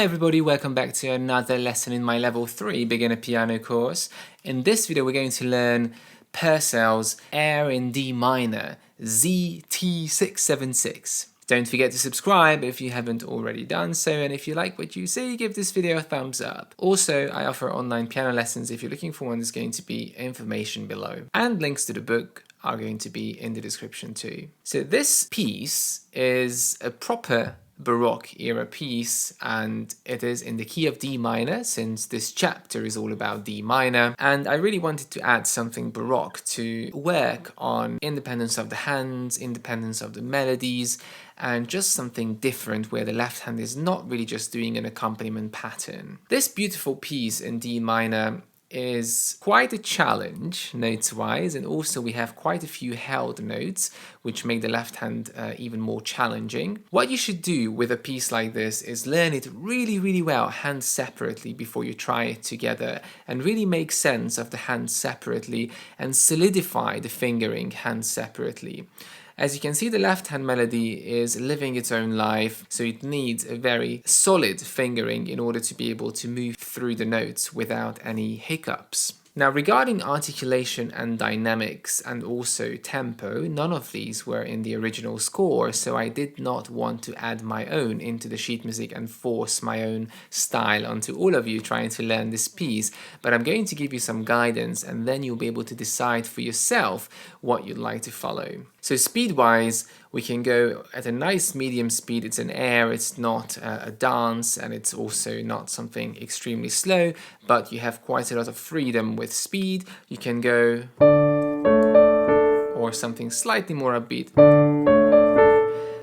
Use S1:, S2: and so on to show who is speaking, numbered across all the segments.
S1: everybody, welcome back to another lesson in my level 3 beginner piano course. In this video we're going to learn Purcell's Air in D minor, Z.T676. Don't forget to subscribe if you haven't already done so, and if you like what you see, give this video a thumbs up. Also, I offer online piano lessons. If you're looking for one, there's going to be information below, and links to the book are going to be in the description too. So this piece is a proper Baroque era piece, and it is in the key of D minor, since this chapter is all about D minor, and I really wanted to add something Baroque to work on independence of the hands, independence of the melodies, and just something different where the left hand is not really just doing an accompaniment pattern. This beautiful piece in D minor is quite a challenge notes-wise, and also we have quite a few held notes which make the left hand even more challenging. What you should do with a piece like this is learn it really well hands separately before you try it together, and really make sense of the hands separately and solidify the fingering hands separately. As you can see, the left hand melody is living its own life, so it needs a very solid fingering in order to be able to move through the notes without any hiccups. Now, regarding articulation and dynamics and also tempo, none of these were in the original score, so I did not want to add my own into the sheet music and force my own style onto all of you trying to learn this piece, but I'm going to give you some guidance, and then you'll be able to decide for yourself what you'd like to follow. So speed-wise, we can go at a nice medium speed. It's an air, it's not a dance, and it's also not something extremely slow, but you have quite a lot of freedom with speed. You can go or something slightly more upbeat.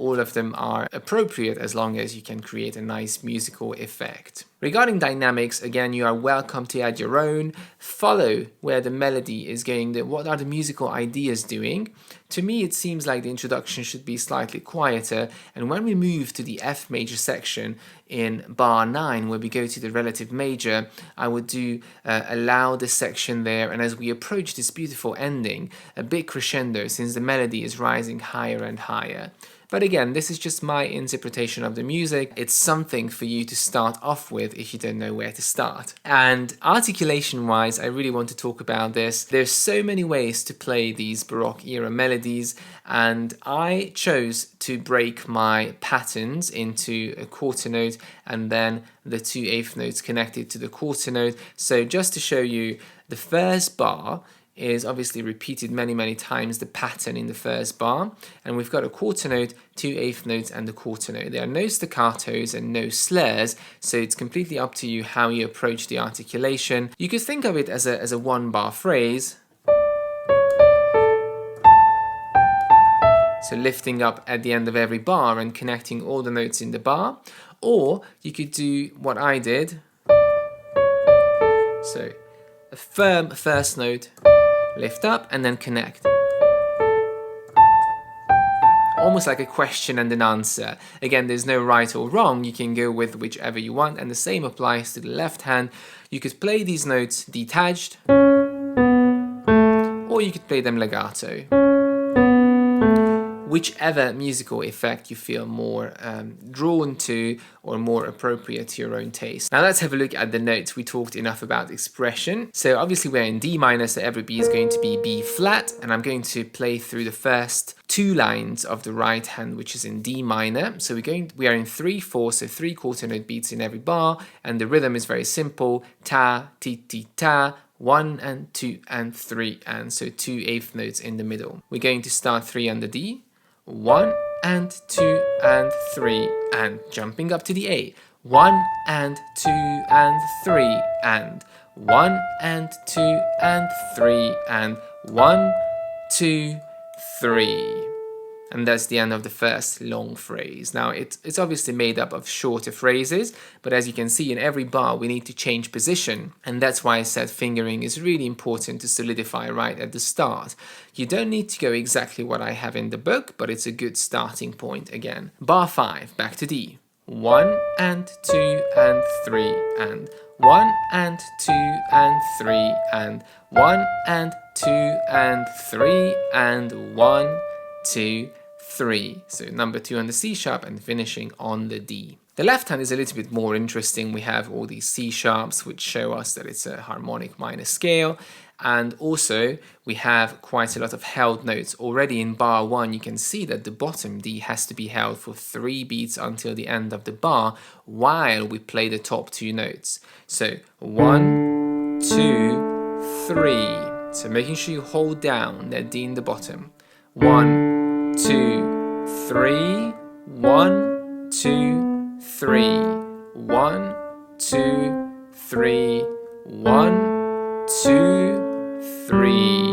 S1: All of them are appropriate as long as you can create a nice musical effect. Regarding dynamics, again, you are welcome to add your own. Follow where the melody is going, what are the musical ideas doing. To me, it seems like the introduction should be slightly quieter, and when we move to the F major section in bar 9, where we go to the relative major, I would do a louder section there, and as we approach this beautiful ending, a big crescendo, since the melody is rising higher and higher. But again, this is just my interpretation of the music. It's something for you to start off with if you don't know where to start. And articulation-wise, I really want to talk about this. There's so many ways to play these Baroque era melodies, and I chose to break my patterns into a quarter note and then the 2 eighth notes connected to the quarter note. So just to show you, the first bar is obviously repeated many times, the pattern in the first bar, and we've got a quarter note, 2 eighth notes, and a quarter note. There are no staccatos and no slurs, so it's completely up to you how you approach the articulation. You could think of it as a 1 bar phrase, so lifting up at the end of every bar and connecting all the notes in the bar, or you could do what I did, so a firm first note, lift up, and then connect. Almost like a question and an answer. Again, there's no right or wrong, you can go with whichever you want, and the same applies to the left hand. You could play these notes detached, or you could play them legato. Whichever musical effect you feel more drawn to or more appropriate to your own taste. Now let's have a look at the notes. We talked enough about expression. So obviously we're in D minor, so every B is going to be B flat, and I'm going to play through the first 2 lines of the right hand, which is in D minor. So we are in 3/4, so 3 quarter note beats in every bar, and the rhythm is very simple: ta, ti, ti, ta, 1 and 2 and 3, and so 2 eighth notes in the middle. We're going to start 3 on the D, 1 and 2 and 3, and jumping up to the A, 1 and 2 and 3, and 1 and 2 and 3, and 1, 2, 3. And that's the end of the first long phrase. Now it's obviously made up of shorter phrases, but as you can see, in every bar we need to change position, and that's why I said fingering is really important to solidify right at the start. You don't need to go exactly what I have in the book, but it's a good starting point again. Bar 5, back to D. 1 and 2 and 3, and 1 and 2 and 3, and 1 and 2 and 3, and 1, 2, 3. So number 2 on the C sharp and finishing on the D. The left hand is a little bit more interesting. We have all these C sharps, which show us that it's a harmonic minor scale. And also we have quite a lot of held notes. Already in bar 1, you can see that the bottom D has to be held for 3 beats until the end of the bar while we play the top 2 notes. So 1, 2, 3. So making sure you hold down that D in the bottom. 1, 2, 3. 1, 2, 3. 1, 2, 3. 1, 2, 3.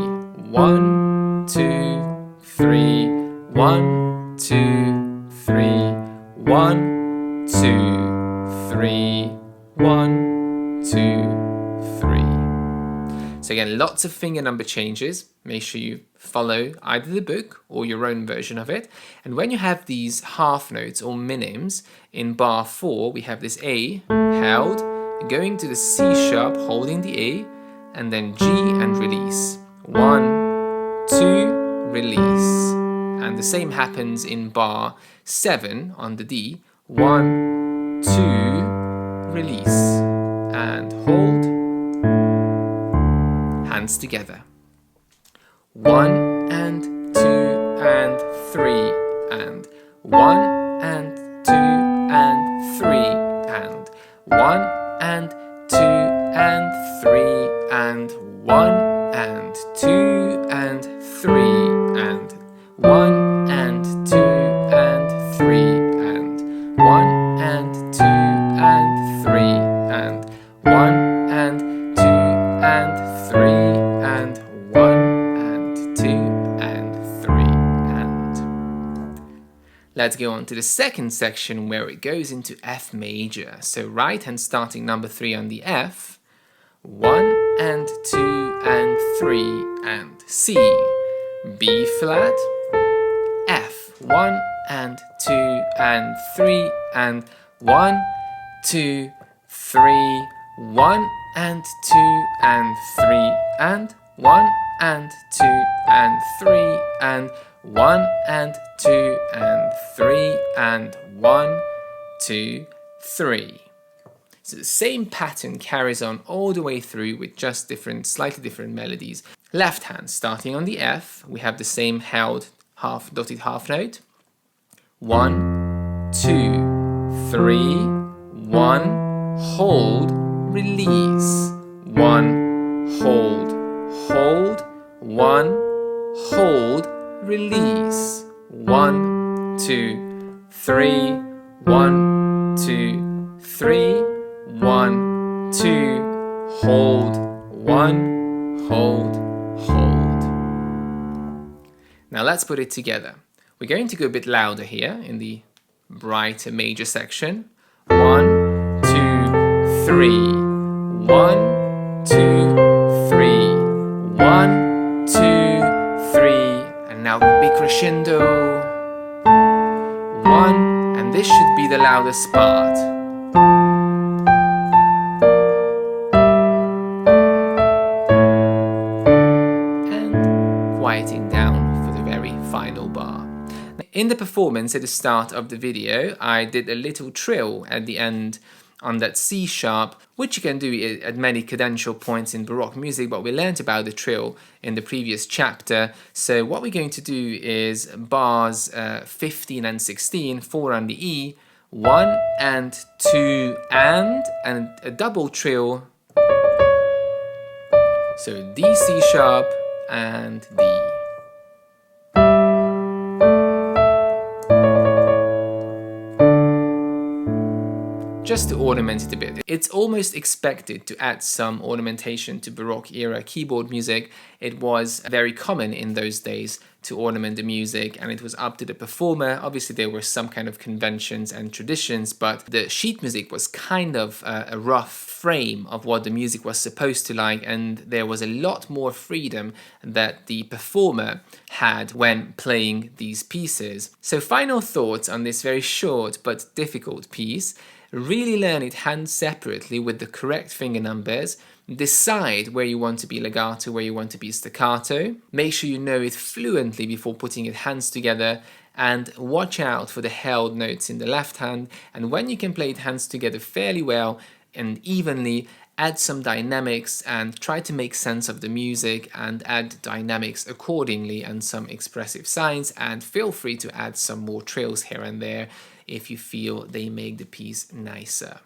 S1: 1, 2, 3. 1, 2, 3. 1, 2, 3. 1, 2, 3. So again, lots of finger number changes. Make sure you follow either the book or your own version of it. And when you have these half notes or minims, in bar 4 we have this A held, going to the C sharp, holding the A, and then G and release. 1, 2, release. And the same happens in bar 7 on the D. 1, 2, release. And hold, hands together. 1 and 2 and 3 and 1 and 2 and 3 and 1 and 2 and 3 and 1 and 2 and 3 and 1 and 2 and 3 and 1 and 2 and 3 and 1 and 2 and 3 and 1 2 and 3 and. Let's go on to the second section where it goes into F major. So right hand starting number 3 on the F, 1 and 2 and 3 and C, B flat, F, 1 and 2 and 3 and 1, 2, 3, 1 and 2 and 3 and 1 and 2 and 3 and 1 and 2 and 3 and 1, 2, 3. So the same pattern carries on all the way through with just different, slightly different melodies. Left hand starting on the F, we have the same held half dotted half note. 1, 2, 3, 1, hold, release. 1, hold, hold. 1, hold, release. 1, 2, 3. 1, 2, 3. 1, 2, hold. 1, hold, hold. Now let's put it together. We're going to go a bit louder here in the brighter major section. 1, 2, 3. 1, 2, 3. 1, 2, 3, and now big crescendo. 1, and this should be the loudest part. And quieting down for the very final bar. In the performance at the start of the video, I did a little trill at the end on that C sharp, which you can do at many cadential points in Baroque music, but we learned about the trill in the previous chapter. So what we're going to do is bars 15 and 16, 4 on the E, 1 and 2 and a double trill. So D, C sharp and D. Just to ornament it a bit. It's almost expected to add some ornamentation to Baroque era keyboard music. It was very common in those days to ornament the music, and it was up to the performer. Obviously there were some kind of conventions and traditions, but the sheet music was kind of a rough frame of what the music was supposed to like, and there was a lot more freedom that the performer had when playing these pieces. So final thoughts on this very short but difficult piece. Really learn it hand separately with the correct finger numbers. Decide where you want to be legato, where you want to be staccato. Make sure you know it fluently before putting it hands together, and watch out for the held notes in the left hand. And when you can play it hands together fairly well and evenly, add some dynamics and try to make sense of the music and add dynamics accordingly and some expressive signs, and feel free to add some more trills here and there if you feel they make the piece nicer.